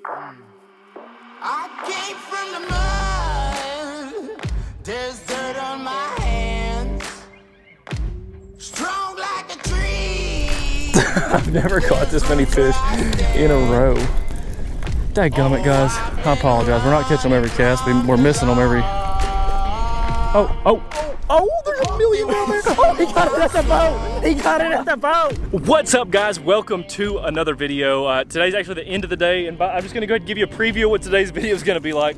I came from the mud. There's dirt on my hands. Strong like a tree. I've never caught this many fish in a row. Dadgummit, guys. I apologize. We're not catching them every cast. We're missing them every... Oh, there's a million down there. Oh, he got it at the boat. He got it at the boat. What's up, guys? Welcome to another video. Today's actually the end of the day, and I'm just gonna go ahead and give you a preview of what today's video is gonna be like.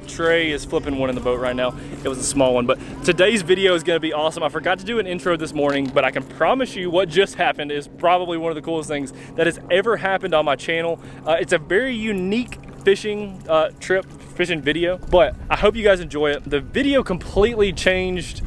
Trey is flipping one in the boat right now. It was a small one, but today's video is gonna be awesome. I forgot to do an intro this morning, but I can promise you what just happened is probably one of the coolest things that has ever happened on my channel. It's a very unique fishing fishing video, but I hope you guys enjoy it. The video completely changed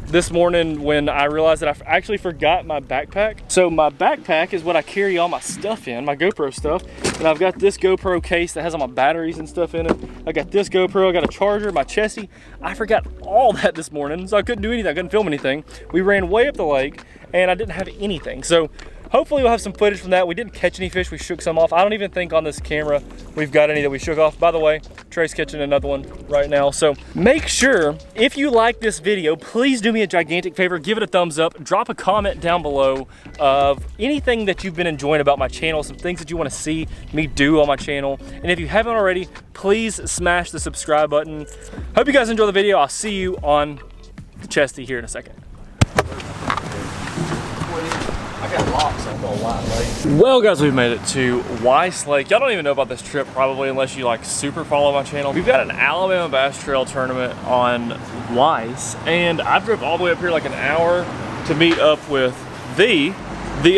this morning when I realized that I actually forgot my backpack. So my backpack is what I carry all my stuff in, my GoPro stuff. And I've got this GoPro case that has all my batteries and stuff in it. I got this GoPro, I got a charger, my chessie. I forgot all that this morning, so I couldn't do anything, I couldn't film anything. We ran way up the lake and I didn't have anything. So hopefully we'll have some footage from that. We didn't catch any fish, we shook some off. I don't even think on this camera we've got any that we shook off. By the way, Trey's catching another one right now. So make sure, if you like this video, please do me a gigantic favor, give it a thumbs up, drop a comment down below of anything that you've been enjoying about my channel, some things that you wanna see me do on my channel. And if you haven't already, please smash the subscribe button. Hope you guys enjoy the video. I'll see you on the chesty here in a second. Well, guys, we've made it to Weiss Lake. Y'all don't even know about this trip probably unless you like super follow my channel. We've got an Alabama Bass Trail tournament on Weiss, and I drove all the way up here like an hour to meet up with the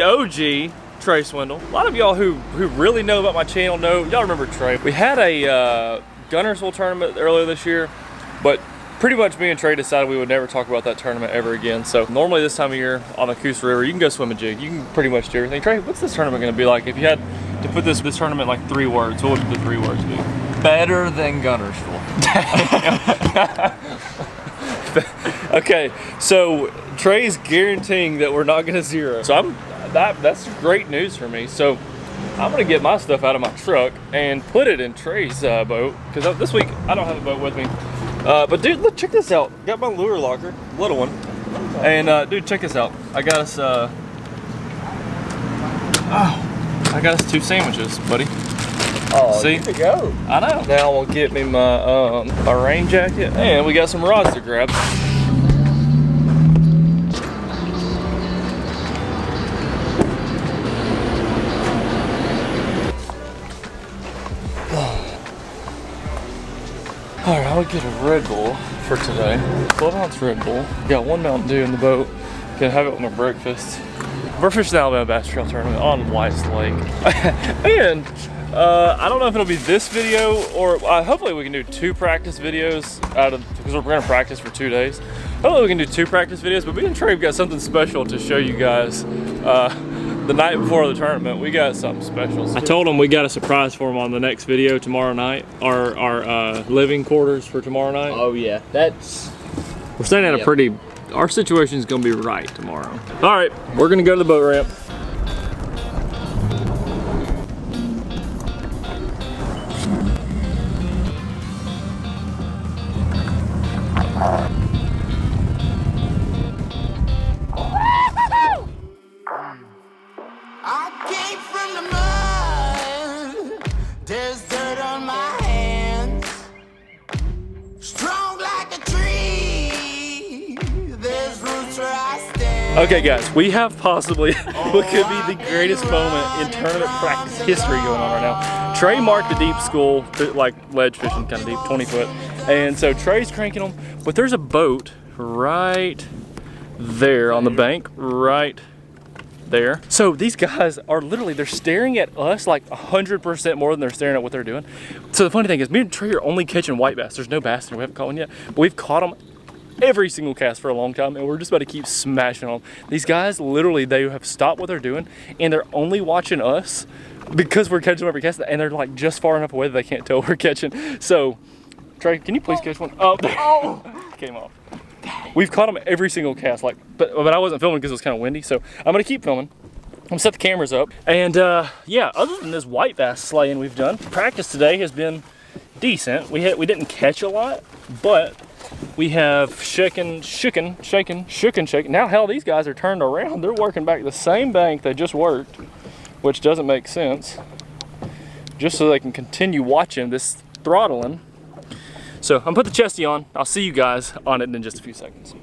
OG Trey Swindle. A lot of y'all who really know about my channel know, y'all remember Trey. We had a Guntersville tournament earlier this year, but pretty much me and Trey decided we would never talk about that tournament ever again. So normally this time of year on the Coosa River, you can go swim a jig. You can pretty much do everything. Trey, what's this tournament gonna be like? If you had to put this tournament in like 3 words, what would the 3 words be? Better than Guntersville. Okay, so Trey's guaranteeing that we're not gonna zero. So that's great news for me. So I'm gonna get my stuff out of my truck and put it in Trey's boat, because this week I don't have a boat with me. But dude, look, check this out. Got my lure locker, little one. And dude, check this out. I got us I got us 2 sandwiches, buddy. Oh, see? good to go. I know. Now I'm gonna get me my my rain jacket, and we got some rods to grab. All right, I'll get a Red Bull for today. 12-ounce Red Bull. Got 1 Mountain Dew in the boat. Gonna have it with my breakfast. We're fishing the Alabama Bass Trail tournament on Weiss Lake. And I don't know if it'll be this video or hopefully we can do 2 practice videos because we're gonna practice for 2 days. Hopefully we can do 2 practice videos, but me and Trey have got something special to show you guys. The night before the tournament, we got something special. I told him we got a surprise for him on the next video tomorrow night. Our living quarters for tomorrow night. Oh yeah, We're staying at a pretty, our situation's gonna be right tomorrow. All right, we're gonna go to the boat ramp. There's dirt on my hands. Strong like a tree. There's roots where I stand. Okay guys, we have possibly what could be the greatest moment in tournament practice history going on right now. Trey marked a deep school, like ledge fishing, kind of deep, 20 foot. And so Trey's cranking them, but there's a boat right there on the bank, right there. So these guys are literally, they're staring at us like 100% more than they're staring at what they're doing. So the funny thing is, me and Trey are only catching white bass. There's no bass in there, we haven't caught one yet, but we've caught them every single cast for a long time, and we're just about to keep smashing them. These guys, literally, they have stopped what they're doing, and they're only watching us because we're catching them every cast, and they're like just far enough away that they can't tell we're catching. So, Trey, can you please catch one? Oh, came off. We've caught them every single cast, like, but I wasn't filming because it was kind of windy, so I'm gonna keep filming. gonna set the cameras up. And yeah, other than this white bass slaying we've done, practice today has been decent. We didn't catch a lot, but we have shaken. Now hell, these guys are turned around. They're working back the same bank they just worked, which doesn't make sense. Just so they can continue watching this throttling. So I'm gonna put the chesty on. I'll see you guys on it in just a few seconds.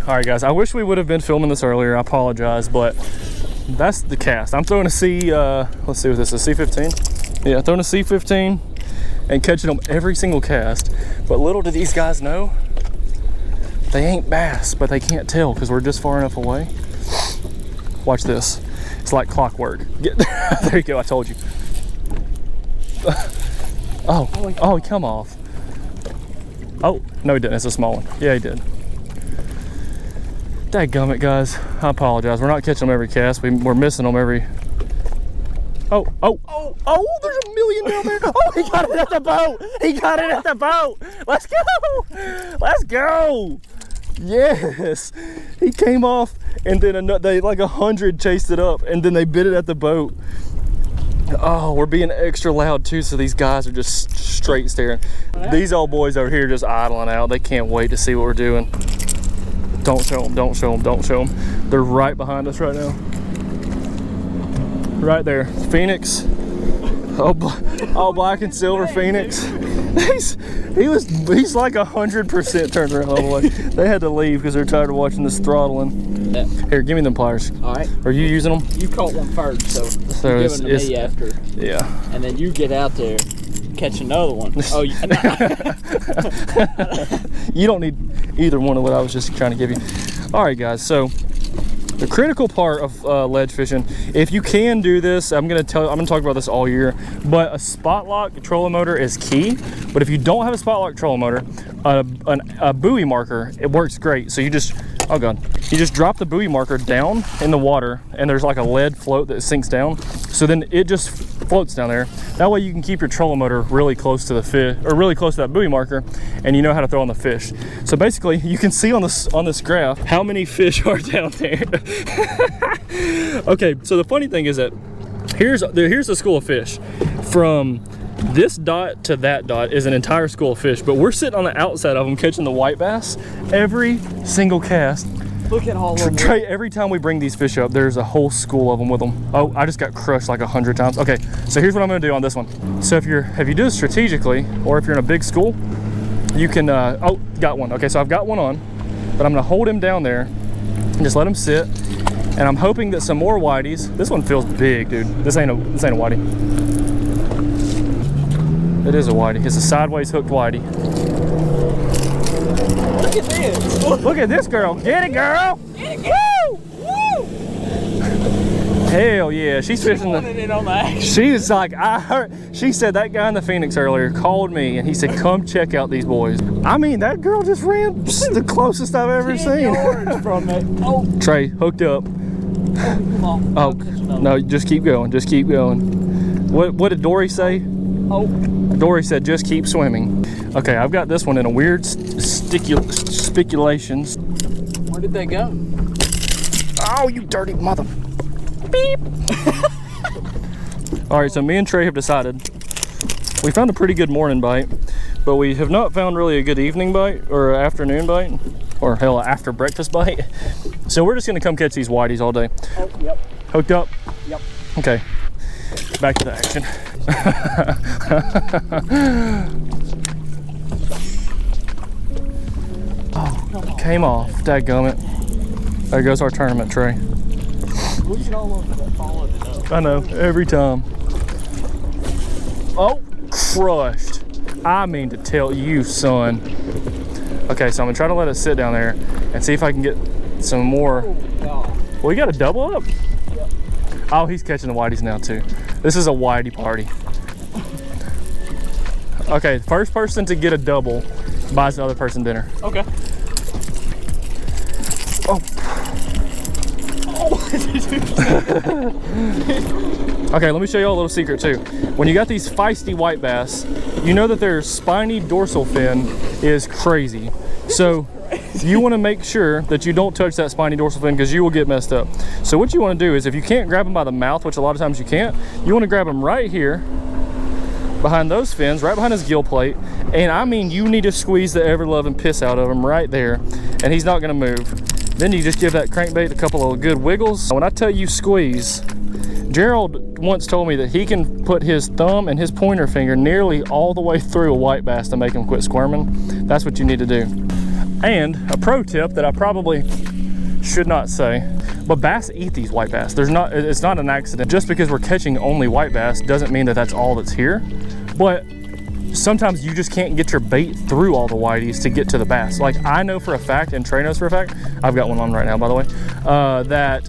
All right, guys, I wish we would have been filming this earlier. I apologize, but that's the cast. I'm throwing a C, let's see what this is, C15? Yeah, throwing a C15 and catching them every single cast. But little do these guys know, they ain't bass, but they can't tell because we're just far enough away. Watch this. It's like clockwork. There you go, I told you. Oh, he come off. Oh, no he didn't, it's a small one. Yeah, he did. Dadgummit, guys, I apologize. We're not catching them every cast. We're missing them every... Oh, there's a million down there. Oh, he got it at the boat. He got it at the boat. Let's go. Let's go. Yes. He came off and then they like 100 chased it up and then they bit it at the boat. Oh, we're being extra loud too, so these guys are just straight staring. These old boys over here just idling out. They can't wait to see what we're doing. Don't show them, don't show them, don't show them. They're right behind us right now. Right there, Phoenix. Oh, black and silver Phoenix. He's like 100% turned around all the way. They had to leave because they're tired of watching this throttling. Yeah. Here, give me them pliers. All right. Are you using them? You caught one first, so you're giving them to me after. Yeah. And then you get out there, catch another one. Oh, you don't need either one of what I was just trying to give you. All right, guys. So the critical part of ledge fishing, if you can do this, I'm gonna talk about this all year, but a spot lock trolling motor is key. But if you don't have a spot lock trolling motor, a buoy marker, it works great. So you just, oh god, you just drop the buoy marker down in the water and there's like a lead float that sinks down. So then it just floats down there. That way you can keep your trolling motor really close to the fish, or really close to that buoy marker, and you know how to throw on the fish. So basically you can see on this graph how many fish are down there. Okay, so the funny thing is that here's the school of fish. From this dot to that dot is an entire school of fish, but we're sitting on the outside of them catching the white bass every single cast. Look at all of them. Trey, every time we bring these fish up, there's a whole school of them with them. Oh, I just got crushed like 100 times. Okay, so here's what I'm gonna do on this one. So if you do this strategically, or if you're in a big school, you can, oh, got one. Okay, so I've got one on, but I'm gonna hold him down there and just let him sit. And I'm hoping that some more whiteys. This one feels big, dude. This ain't a whitey. It is a whitey. It's a sideways hooked whitey. Look at this. Look at this girl. Get it, girl. Get it, girl. Woo! Hell yeah. She's fishing It on the action. She's like, I heard. She said that guy in the Phoenix earlier called me and he said, come check out these boys. I mean, that girl just ran the closest I've ever 10 seen. yards from it. Oh, Trey, hooked up. come on. Oh, no, just keep going. Just keep going. What did Dory say? Oh. Dory said, just keep swimming. Okay, I've got this one in a weird speculations. Where did they go? Oh, you dirty mother. Beep. All right, so me and Trey have decided we found a pretty good morning bite, but we have not found really a good evening bite or afternoon bite, or hell, after breakfast bite. So we're just gonna come catch these whiteys all day. Oh, yep. Hooked up? Yep. Okay, back to the action. Oh, came off, dadgummit. There goes our tournament tray. Look at all of that followed it up. I know, every time. Oh, crushed. I mean to tell you, son. Okay, so I'm gonna try to let it sit down there and see if I can get some more. Oh, God. Well, we got a double up? Yep. Oh, he's catching the whiteys now too. This is a whitey party. Okay, first person to get a double buys the other person dinner. Okay. Oh. Okay, let me show you all a little secret too. When you got these feisty white bass, you know that their spiny dorsal fin is crazy. So you want to make sure that you don't touch that spiny dorsal fin because you will get messed up. So what you want to do is, if you can't grab them by the mouth, which a lot of times you can't, you want to grab them right here behind those fins, right behind his gill plate. And I mean, you need to squeeze the ever-loving piss out of him right there, and he's not going to move. Then you just give that crankbait a couple of good wiggles. When I tell you squeeze, Gerald once told me that he can put his thumb and his pointer finger nearly all the way through a white bass to make him quit squirming. That's what you need to do. And a pro tip that I probably should not say, but bass eat these white bass. It's not an accident. Just because we're catching only white bass doesn't mean that that's all that's here. But sometimes you just can't get your bait through all the whiteys to get to the bass. Like, I know for a fact, and Trey knows for a fact, I've got one on right now, by the way, that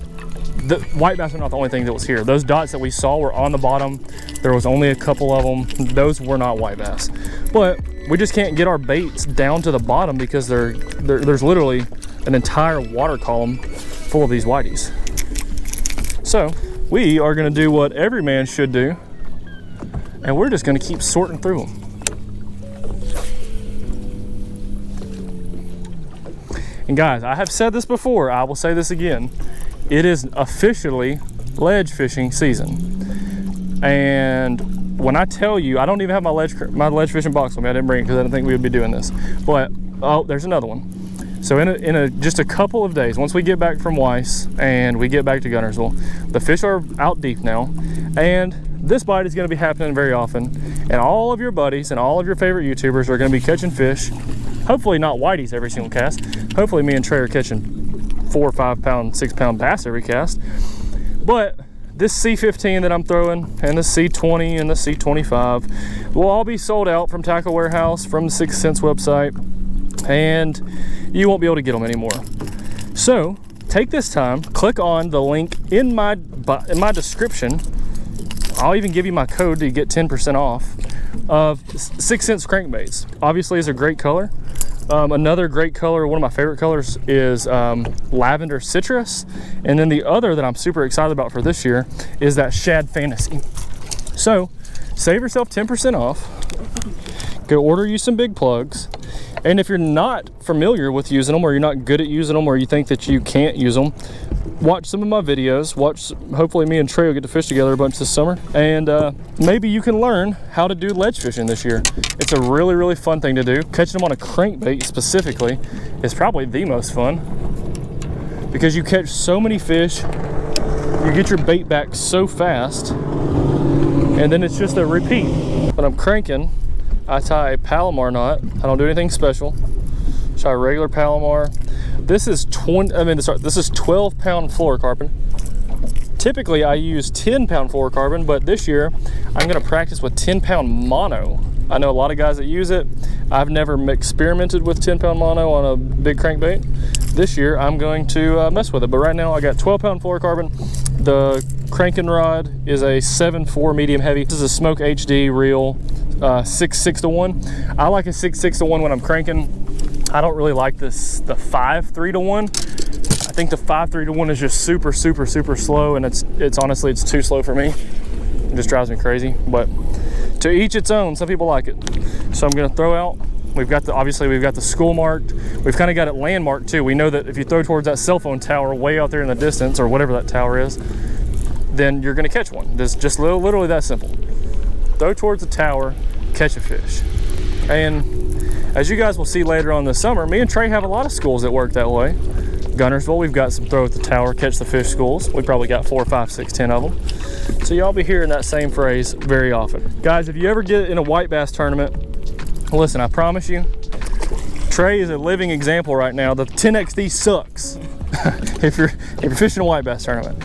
the white bass are not the only thing that was here. Those dots that we saw were on the bottom. There was only a couple of them. Those were not white bass. But we just can't get our baits down to the bottom because there's literally an entire water column full of these whiteys. So we are gonna do what every man should do, and we're just gonna keep sorting through them. And guys, I have said this before, I will say this again. It is officially ledge fishing season. And when I tell you, I don't even have my ledge fishing box with me. I didn't bring it because I didn't think we would be doing this. But, oh, there's another one. So in just a couple of days, once we get back from Weiss and we get back to Guntersville, the fish are out deep now. And this bite is gonna be happening very often. And all of your buddies and all of your favorite YouTubers are gonna be catching fish. Hopefully not whiteys every single cast. Hopefully me and Trey are catching 4 or 5 pound, 6 pound bass every cast. But this C15 that I'm throwing, and the C20 and the C25 will all be sold out from Tackle Warehouse, from the 6 Cents website, and you won't be able to get them anymore. So take this time, click on the link in my description. I'll even give you my code to get 10% off of 6 Cents crankbaits. Obviously, it's a great color. Another great color, one of my favorite colors, is lavender citrus. And then the other that I'm super excited about for this year is that shad fantasy. So save yourself 10% off. Go order you some big plugs. And if you're not familiar with using them, or you're not good at using them, or you think that you can't use them, watch some of my videos. Hopefully me and Trey will get to fish together a bunch this summer, and maybe you can learn how to do ledge fishing this year. It's a really, really fun thing to do. Catching them on a crankbait specifically is probably the most fun, because you catch so many fish, you get your bait back so fast, and then it's just a repeat. When I'm cranking, I tie a Palomar knot. I don't do anything special. Just tie a regular Palomar. This is 12 pound fluorocarbon. Typically I use 10 pound fluorocarbon, but this year I'm gonna practice with 10 pound mono. I know a lot of guys that use it. I've never experimented with 10 pound mono on a big crankbait. This year I'm going to mess with it, but right now I got 12 pound fluorocarbon. The cranking rod is a 7.4 medium heavy. This is a Smoke HD reel, 6.6 to 1. I like a 6.6 to 1 when I'm cranking. I don't really like the 5.3 to 1. I think the 5.3 to 1 is just super, super, super slow, and it's honestly, it's too slow for me. It just drives me crazy, but to each its own. Some people like it. So I'm gonna throw out, obviously we've got the school marked. We've kind of got it landmarked too. We know that if you throw towards that cell phone tower way out there in the distance, or whatever that tower is, then you're gonna catch one. It's just literally that simple. Throw towards the tower, catch a fish. And as you guys will see later on this summer, me and Trey have a lot of schools that work that way. Guntersville, we've got some throw at the tower, catch the fish schools. We probably got 4, 5, 6, 10 of them. So y'all be hearing that same phrase very often. Guys, if you ever get in a white bass tournament, listen, I promise you, Trey is a living example right now that the 10XD sucks. if you're fishing a white bass tournament.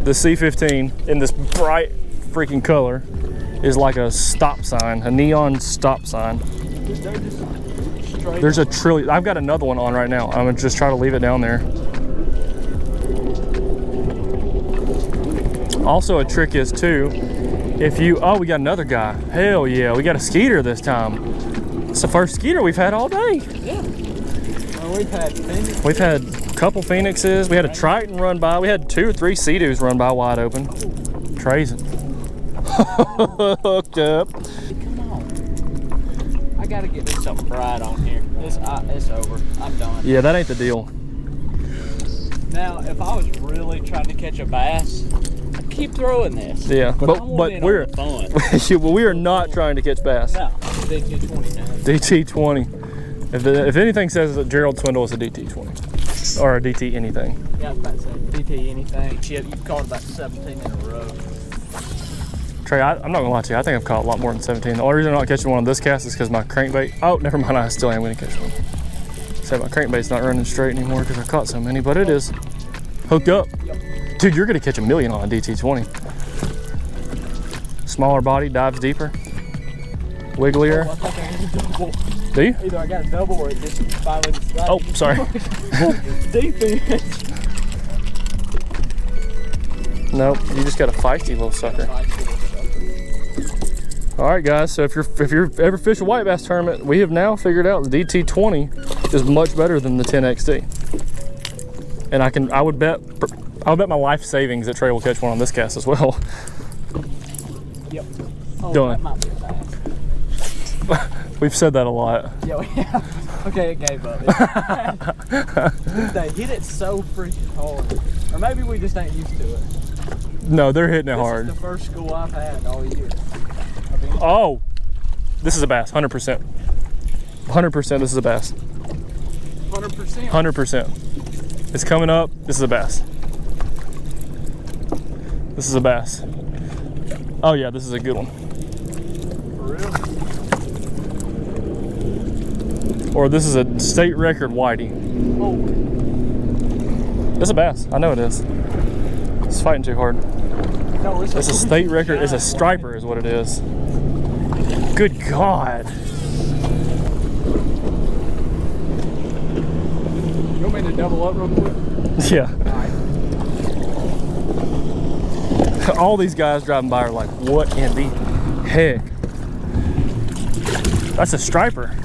The C15 in this bright freaking color is like a stop sign, a neon stop sign. There's a trillion. I've got another one on right now. I'm gonna just try to leave it down there. Also, a trick is too, oh, we got another guy. Hell yeah, we got a skeeter this time. It's the first skeeter we've had all day. Yeah. We've had Phoenix. We've had a couple Phoenixes. We had a Triton run by. We had 2 or 3 Sea-Doos run by wide open. Trey's hooked up. Come on. I gotta get this something fried on here. It's over. I'm done. Yeah, that ain't the deal. Now, if I was really trying to catch a bass, I'd keep throwing this. Yeah, but we're fun. yeah, well, we are not trying to catch bass. No, DT20 now. DT20. If anything says that Gerald Swindle is a DT20 or a DT anything. Yeah, I was about to say DT anything. Shit, you've caught about 17 in a row. Trey, I'm not gonna lie to you. I think I've caught a lot more than 17. The only reason I'm not catching one on this cast is because my crankbait. Oh, never mind. I still am gonna catch one. Say my crankbait's not running straight anymore because I caught so many, but it is hooked up. Dude, you're gonna catch a million on a DT20. Smaller body, dives deeper, wigglier. Oh, I think I got a double. Do you? Either I got a double or it just finally decided. Oh, sorry. Defense. Nope, you just got a feisty little sucker. All right, guys. So if you're ever fish a white bass tournament, we have now figured out the DT20 is much better than the 10XT. And I would bet my life savings that Trey will catch one on this cast as well. Yep. Oh, Done. that might be a bass. We've said that a lot. Yeah. Okay, it gave up. They hit it so freaking hard, or maybe we just ain't used to it. No, they're hitting it hard. This is the first school I've had all year. Oh, this is a bass, 100%. 100% this is a bass. 100%. 100%. It's coming up, this is a bass. This is a bass. Oh yeah, this is a good one. For real? Or this is a state record whitey. Oh. It's a bass, I know it is. It's fighting too hard. No, it's a state record, it's a striper is what it is. Good God. You want me to double up real quick? Yeah. All right. All these guys driving by are like, what in the heck? That's a striper.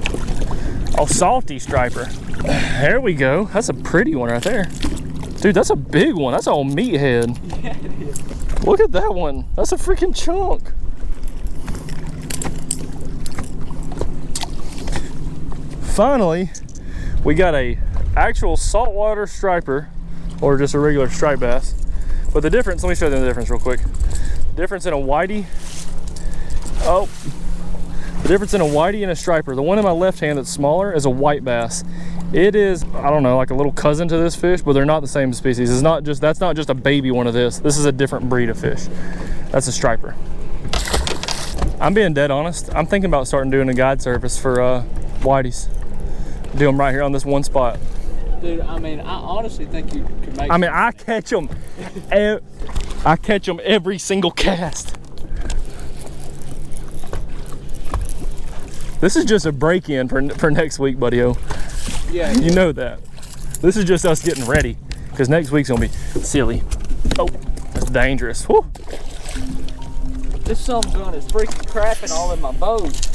Oh, salty striper. There we go. That's a pretty one right there. Dude, that's a big one. That's an old meathead. Yeah, it is. Look at that one. That's a freaking chunk. Finally, we got a actual saltwater striper, or just a regular striped bass. But the difference, let me show you the difference real quick. Difference in a whitey. Oh, the difference in a whitey and a striper. The one in my left hand that's smaller is a white bass. It is, I don't know, like a little cousin to this fish, but they're not the same species. It's not just, that's not just a baby one of this. This is a different breed of fish. That's a striper. I'm being dead honest. I'm thinking about starting doing a guide service for whiteys. Do them right here on this one spot. Dude, I mean, I honestly think you could make. I mean, I catch them. I catch them every single cast. This is just a break-in for next week, buddy-o. Yeah. You know that. This is just us getting ready, because next week's gonna be silly. Oh, that's dangerous. Whew. This son gun is freaking crapping all in my boat.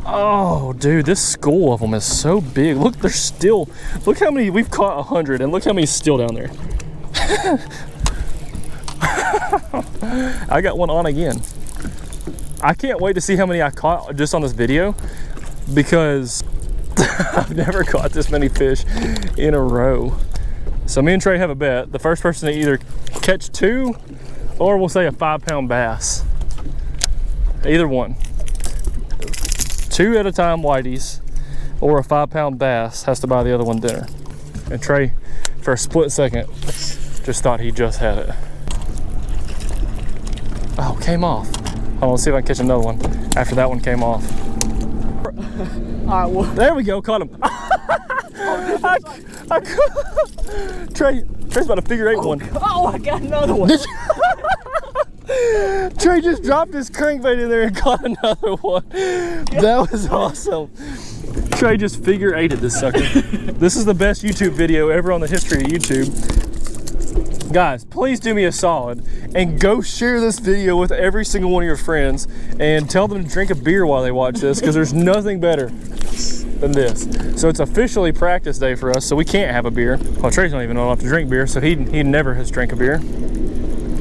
Oh, dude, this school of them is so big. Look, they're still, look how many, we've caught 100, and look how many's still down there. I got one on again. I can't wait to see how many I caught just on this video, because I've never caught this many fish in a row. So me and Trey have a bet. The first person to either catch 2, or we'll say a 5-pound bass. Either one. 2 at a time whiteys, or a 5-pound bass has to buy the other one dinner. And Trey, for a split second, just thought he just had it. Oh, came off. Hold on, let's see if I can catch another one after that one came off. All right, well. There we go, caught him. Trey's about to figure 8 one. Oh, I got another one. Trey just dropped his crankbait in there and caught another one. That was awesome. Trey just figure 8'd this sucker. This is the best YouTube video ever on the history of YouTube. Guys, please do me a solid and go share this video with every single one of your friends and tell them to drink a beer while they watch this, because there's nothing better than this. So it's officially practice day for us, so we can't have a beer. Well, Trey's not even old enough to drink beer, so he never has drank a beer.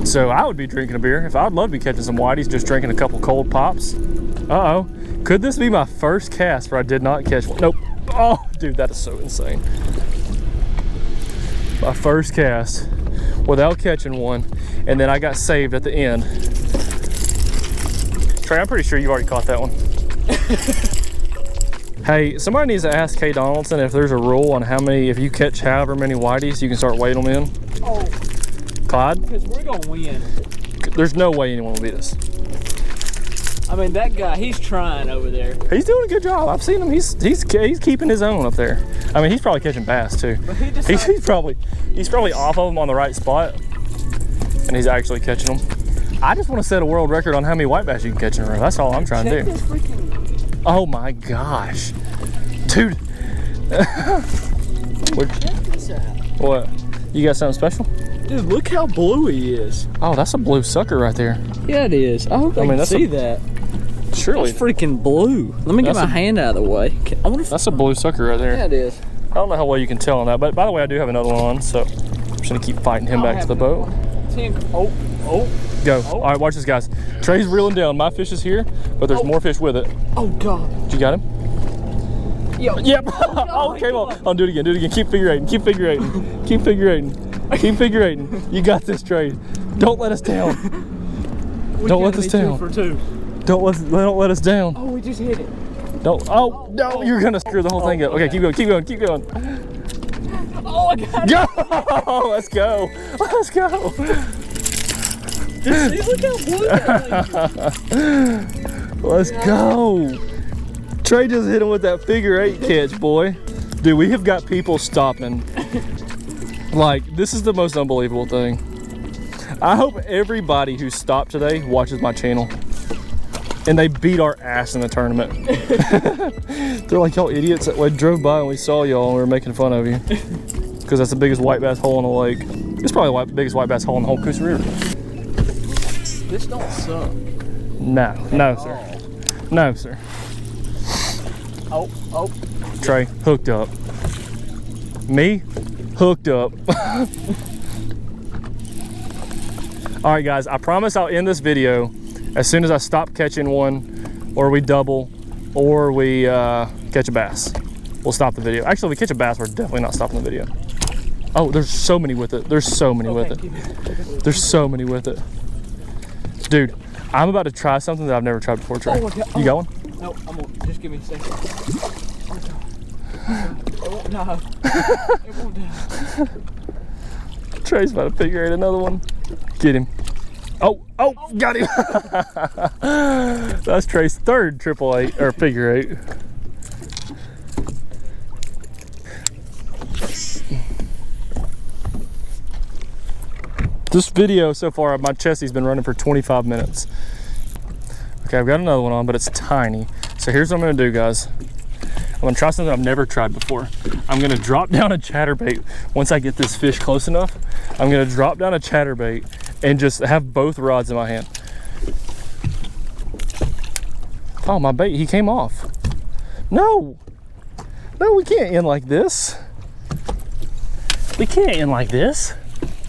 So I would be drinking a beer. If I'd love to be catching some whiteys, just drinking a couple cold pops. Uh-oh. Could this be my first cast where I did not catch one? Nope. Oh, dude, that is so insane. My first cast without catching one, and then I got saved at the end. Trey, I'm pretty sure you've already caught that one. Hey, somebody needs to ask Kay Donaldson if there's a rule on how many, if you catch however many whiteys, you can start weighing them in. Oh. Clyde? Because we're going to win. There's no way anyone will beat us. I mean, that guy, he's trying over there. He's doing a good job. I've seen him. He's keeping his own up there. I mean, he's probably catching bass too. But he just he's probably off of them on the right spot, and he's actually catching them. I just want to set a world record on how many white bass you can catch in a row. That's all I'm trying to do. Oh my gosh, dude! Check this out. What? You got something special? Dude, look how blue he is. Oh, that's a blue sucker right there. Yeah, it is. I hope I can see that. Surely. That's freaking blue. Let me get my hand out of the way. I wonder if that's a blue sucker right there. Yeah, it is. I don't know how well you can tell on that, but by the way, I do have another one on, so I'm just gonna keep fighting him back to the boat. Oh. Go. All right, watch this, guys. Trey's reeling down. My fish is here, but there's more fish with it. Oh, God. You got him? Yo. Yep. Oh, came on. Oh, do it again. Do it again. Keep figure eighting. Keep figure eighting. Keep figure eighting. Keep figure eighting. You got this, Trey. Don't let us down. Don't let us down. 2 for 2. Don't let us down. Oh, we just hit it. Don't. Oh, no. You're gonna screw the whole thing up. Okay, keep going. Keep going. Keep going. Oh, I got it. Go. Let's go. Let's go. See, look how blue that thing is. Let's go. Trey just hit him with that figure 8 catch, boy. Dude, we have got people stopping. Like, this is the most unbelievable thing. I hope everybody who stopped today watches my channel. And they beat our ass in the tournament. They're like, y'all idiots. We drove by and we saw y'all and we were making fun of you. Because that's the biggest white bass hole in the lake. It's probably the biggest white bass hole in the whole Coosa River. This don't suck. No, sir. No, sir. Oh. Trey, hooked up. Me, hooked up. All right, guys, I promise I'll end this video as soon as I stop catching one, or we double, or we catch a bass. We'll stop the video. Actually, if we catch a bass, we're definitely not stopping the video. Oh, there's so many with it. There's so many with it. There's so many with it. Dude, I'm about to try something that I've never tried before, Trey. Oh, okay. You got one? No, I'm gonna, just give me a second. It won't die. It won't die. Trey's about to figure out another one. Get him. Oh, got him. That's Trey's third triple 8 or figure 8. This video so far, my chessie's been running for 25 minutes. Okay, I've got another one on, but it's tiny. So here's what I'm gonna do, guys. I'm gonna try something I've never tried before. I'm gonna drop down a chatterbait. Once I get this fish close enough, I'm gonna drop down a chatterbait and just have both rods in my hand. Oh, my bait, he came off. No, we can't end like this. We can't end like this.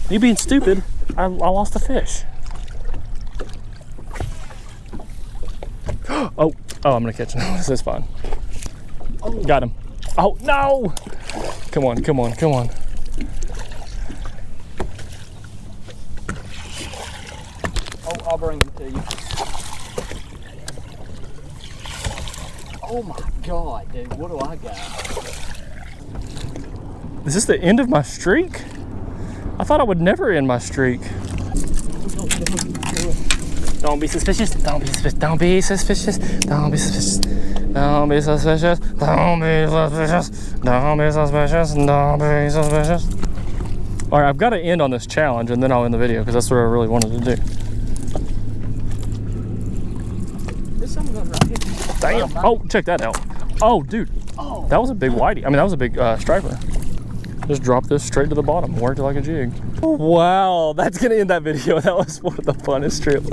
You being stupid. I lost the fish. Oh, I'm gonna catch him. This is fine. Oh. Got him. Oh, no! Come on. Oh, I'll bring him to you. Oh my God, dude, what do I got? Is this the end of my streak? I thought I would never end my streak. Don't be suspicious. Don't be suspicious. Don't be suspicious. Don't be suspicious. Don't be suspicious. Don't be suspicious. Don't be suspicious. Don't be suspicious. All right, I've got to end on this challenge, and then I'll end the video because that's what I really wanted to do. There's something right here. Damn. Oh, check that out. Oh, dude. Oh. That was a big whitey. I mean, that was a big striper. just drop this straight to the bottom, worked like a jig. Wow, that's gonna end that video. That was one of the funnest trips.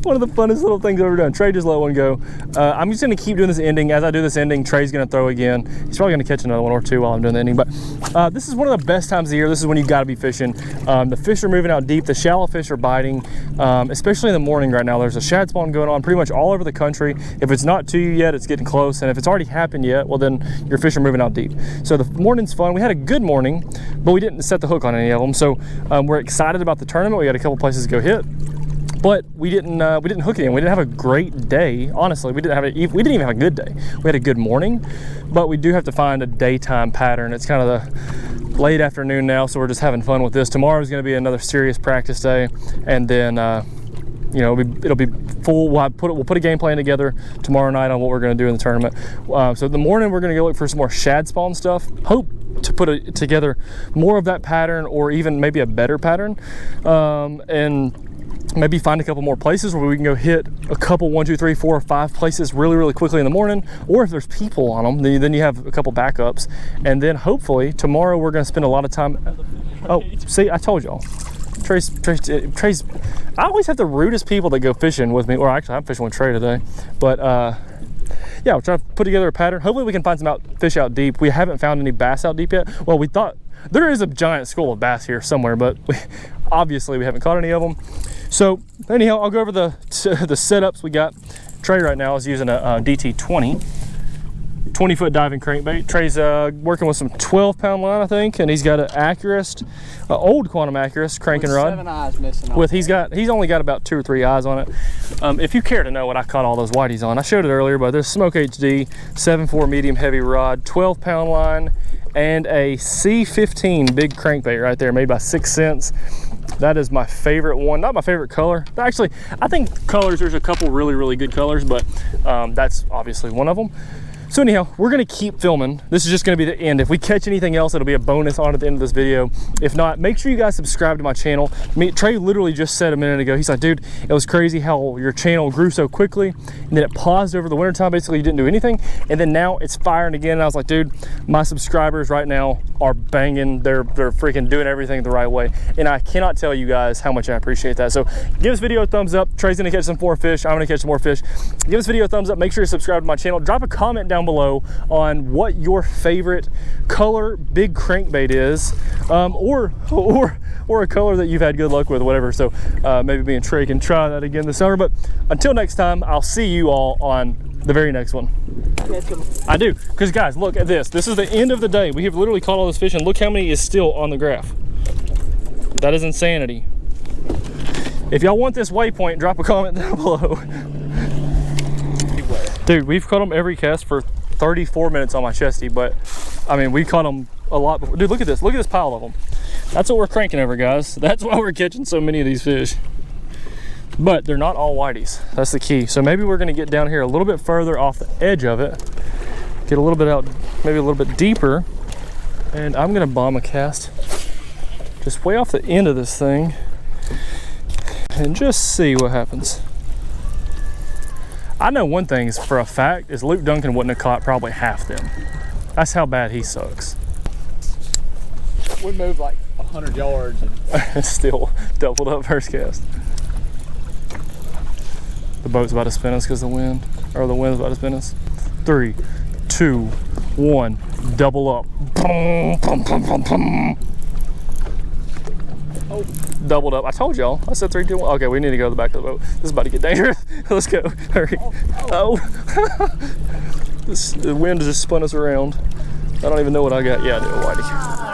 One of the funnest little things I've ever done. Trey just let one go. I'm just gonna keep doing this ending. As I do this ending, Trey's gonna throw again. He's probably gonna catch another one or two while I'm doing the ending, but this is one of the best times of the year. This is when you gotta be fishing. The fish are moving out deep, the shallow fish are biting, especially in the morning right now. There's a shad spawn going on pretty much all over the country. If it's not to you yet, it's getting close, and if it's already happened yet, well then your fish are moving out deep. So the morning's fun. We had a good morning, but we didn't set the hook on any of them. So we're excited about the tournament. We got a couple places to go hit, but we didn't hook it in. We didn't have a great day. Honestly, we didn't even have a good day. We had a good morning, but we do have to find a daytime pattern. It's kind of the late afternoon now, so we're just having fun with this. Tomorrow is going to be another serious practice day, and then you know, it'll be full. We'll put a game plan together tomorrow night on what we're going to do in the tournament. So in the morning we're going to go look for some more shad spawn stuff. Hope to put together more of that pattern, or even maybe a better pattern, and maybe find a couple more places where we can go hit a couple 1, 2, 3, 4, or 5 places really quickly in the morning. Or if there's people on them, then you have a couple backups, and then hopefully tomorrow we're going to spend a lot of time. Oh, see, I told y'all. Trey's, I always have the rudest people that go fishing with me, or actually I'm fishing with Trey today, but yeah, we're trying to put together a pattern. Hopefully we can find some fish out deep. We haven't found any bass out deep yet. Well, we thought there is a giant school of bass here somewhere, but obviously we haven't caught any of them. So anyhow, I'll go over the setups we got. Trey right now is using a DT20. 20-foot diving crankbait. Trey's working with some 12-pound line, I think, and he's got an Accurist, old Quantum Accurist cranking rod. 7 eyes missing. He's only got about 2 or 3 eyes on it. If you care to know what I caught all those whiteys on, I showed it earlier, but there's Smoke HD 7.4 medium heavy rod, 12-pound line, and a C15 big crankbait right there, made by 6 Cents. That is my favorite one. Not my favorite color. Actually, I think colors, there's a couple really good colors, but that's obviously one of them. So anyhow, we're gonna keep filming. This is just gonna be the end. If we catch anything else, it'll be a bonus on at the end of this video. If not, make sure you guys subscribe to my channel. Trey literally just said a minute ago, he's like, dude, it was crazy how your channel grew so quickly, and then it paused over the winter time. Basically, you didn't do anything, and then now it's firing again. And I was like, dude, my subscribers right now are banging. They're freaking doing everything the right way, and I cannot tell you guys how much I appreciate that. So give this video a thumbs up. Trey's gonna catch some more fish. I'm gonna catch some more fish. Give this video a thumbs up. Make sure you subscribe to my channel. Drop a comment down below on what your favorite color big crankbait is, or a color that you've had good luck with, whatever. So maybe me and Trey can try that again this summer. But until next time, I'll see you all on the very next one. I do, because guys, look at this. This is the end of the day. We have literally caught all this fish, and look how many is still on the graph. That is insanity. If y'all want this waypoint, drop a comment down below. Dude, we've caught them every cast for 34 minutes on my chesty, but I mean, we caught them a lot before. Dude, look at this pile of them. That's what we're cranking over, guys. That's why we're catching so many of these fish. But they're not all whiteys. That's the key. So maybe we're gonna get down here a little bit further off the edge of it, get a little bit out, maybe a little bit deeper, and I'm gonna bomb a cast just way off the end of this thing and just see what happens. I know one thing is for a fact is Luke Duncan wouldn't have caught probably half them. That's how bad he sucks. We moved like 100 yards. And still doubled up first cast. The boat's about to spin us because the wind's about to spin us. 3, 2, 1, double up. Boom, boom, boom, boom, boom. Oh, doubled up. I told y'all. I said 3, 2, 1. Okay, we need to go to the back of the boat. This is about to get dangerous. Let's go. Hurry. Oh. The wind just spun us around. I don't even know what I got. Yeah, I do. A whitey.